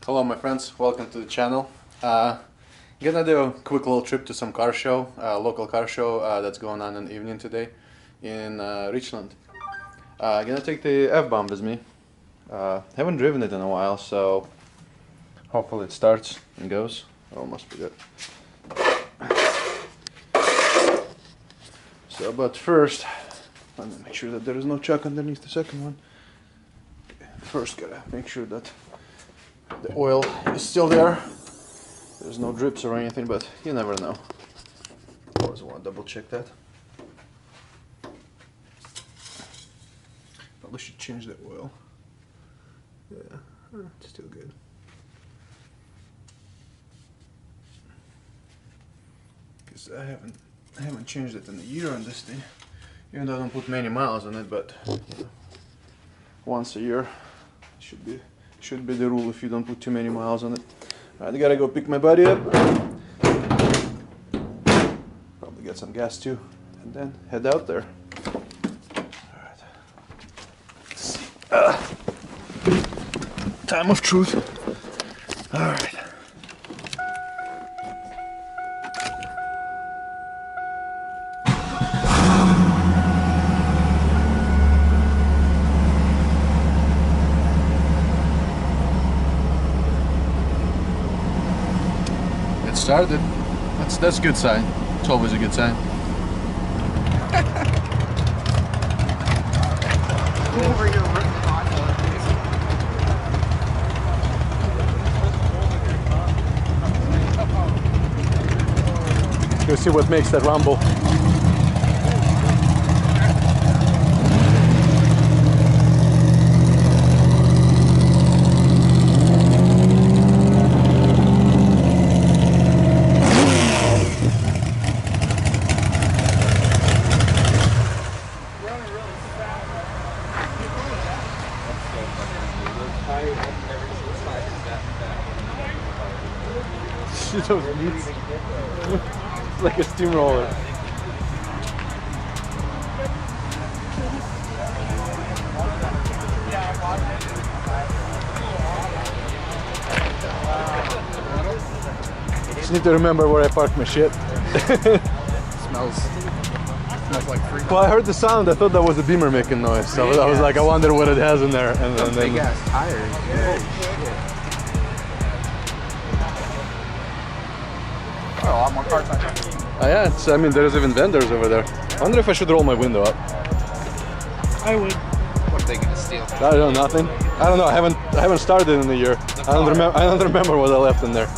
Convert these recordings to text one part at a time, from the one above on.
Hello my friends, welcome to the channel. Gonna do a quick little trip to some car show, local car show that's going on in the evening today in Richland. Gonna take the F-Bomb with me. Haven't driven it in a while, so hopefully it starts and goes. Oh, must be good. So, but first, let me make sure that there is no chuck underneath the second one. First, gotta make sure that the oil is still there. There's no drips or anything, but you never know. Always want to double check that. Probably should change the oil. Yeah, it's still good. Because I haven't changed it in a year on this thing. Even though I don't put many miles on it, but you know, once a year should be the rule if you don't put too many miles on it. Alright, I gotta go pick my buddy up. Probably get some gas too, and then head out there. Alright. Let's see. Time of truth. Alright. Started. That's a good sign. It's always a good sign. Let's see what makes that rumble. Those meats. It's like a steamroller. Just need to remember where I parked my shit. Smells like free. Well, I heard the sound. I thought that was a Beamer making noise. So I was like, I wonder what it has in there. And then big ass tires. A lot more cars. Oh yeah, I mean there's even vendors over there. I wonder if I should roll my window up. I would. What are they gonna steal? I don't know, nothing. I don't know. I haven't started in a year. I don't remember what I left in there.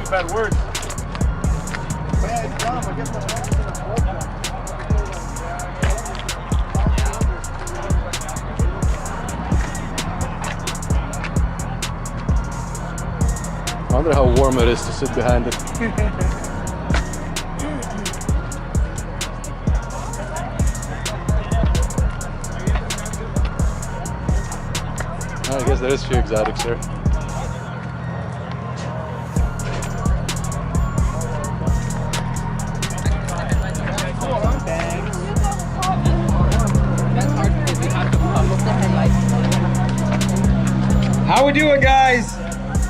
Bad words. I wonder how warm it is to sit behind it. I guess there is a few exotics here. How we doing, guys?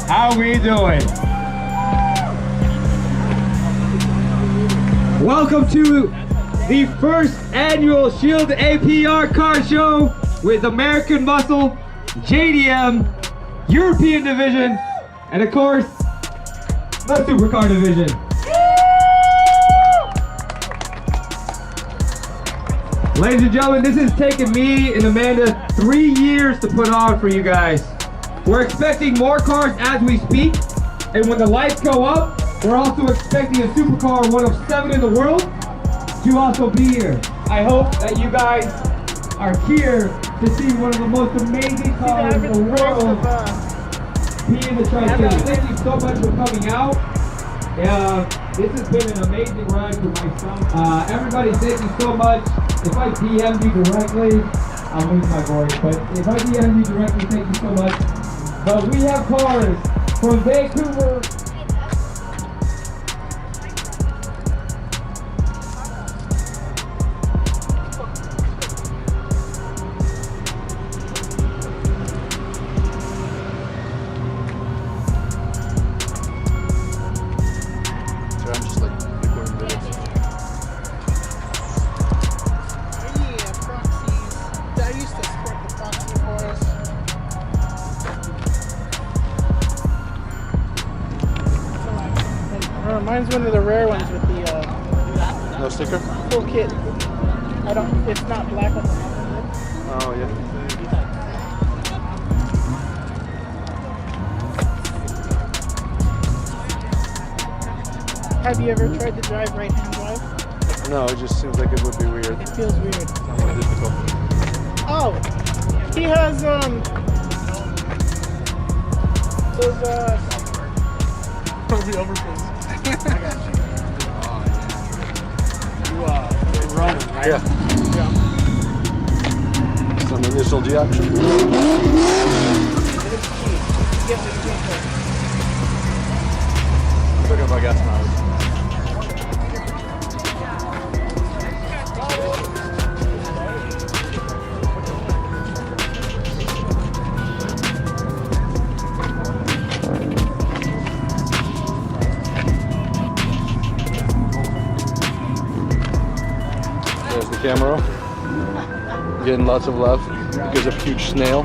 How we doing? Welcome to the first annual Shield APR car show with American Muscle, JDM, European Division, and of course, the Supercar Division. Ladies and gentlemen, this has taken me and Amanda 3 years to put on for you guys. We're expecting more cars as we speak. And when the lights go up, we're also expecting a supercar, one of 7 in the world, to also be here. I hope that you guys are here to see one of the most amazing cars in the world be in the Tri-City. Thank you so much for coming out. This has been an amazing ride for myself. Everybody, thank you so much. If I DM'd you directly, I'll lose my voice, but if I DM'd you directly, thank you so much. But we have cars from Vancouver. Mine's one of the rare ones with the No sticker? full kit. It's not black on the top. Oh, yeah. Have you ever tried to drive right-hand drive? No, it just seems like it would be weird. It feels weird. Difficult. Oh, he has those Probably over, please. I got you. You running, right? Yeah. Some initial G action. Talking about gas mileage. There's the camera. Getting lots of love because of huge snail.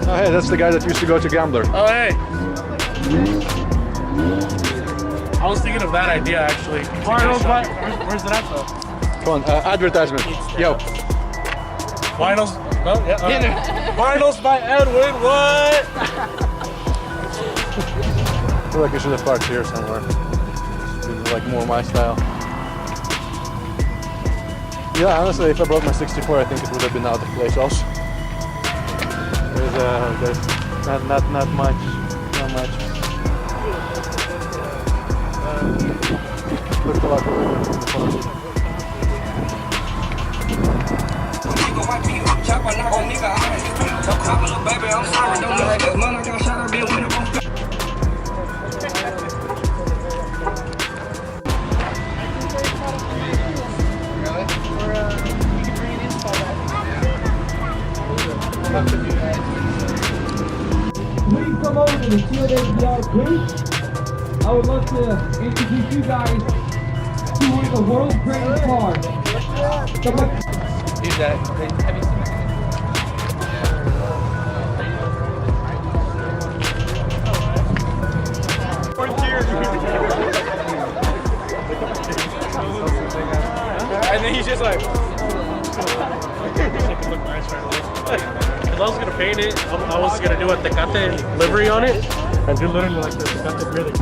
Oh hey, that's the guy that used to go to Gambler. Oh, hey. I was thinking of that idea, actually. Where's it at, though? Come on, advertisement. Yo. Vinyls. No, yeah. Vinyls by Edwin. What? I feel like I should have parked here somewhere. This is like more my style. Yeah, honestly, if I brought my 64, I think it would have been out of place also. There's not much. Not much. Looks a lot better in the front. Please come over to the Shield APR booth. I would love to introduce you guys to one of the world's greatest cars. Have you seen And then he's just like, because I was gonna paint it, I was gonna do a Tecate livery on it, and do literally like the Tecate really.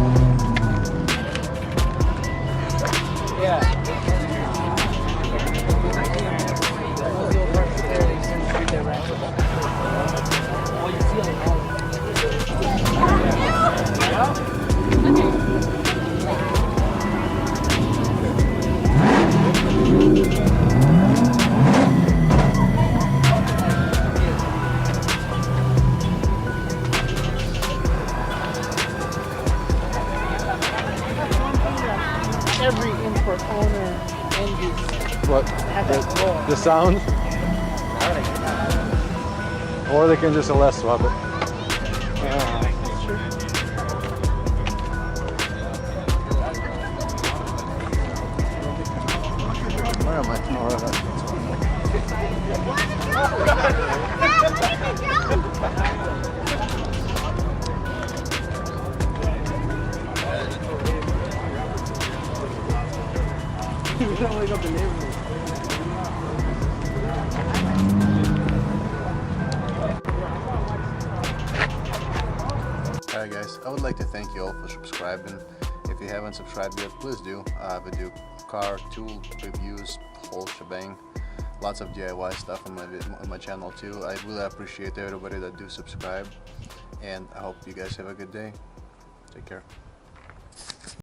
Every import owner envies. What? Have that roar. The sound? Or they can just LS swap it. Where am I? Oh, You don't wake up the neighborhood. Alright guys, I would like to thank you all for subscribing. If you haven't subscribed yet, please do. We do car, tool reviews, whole shebang. Lots of DIY stuff on my channel too. I really appreciate everybody that do subscribe, and I hope you guys have a good day. Take care.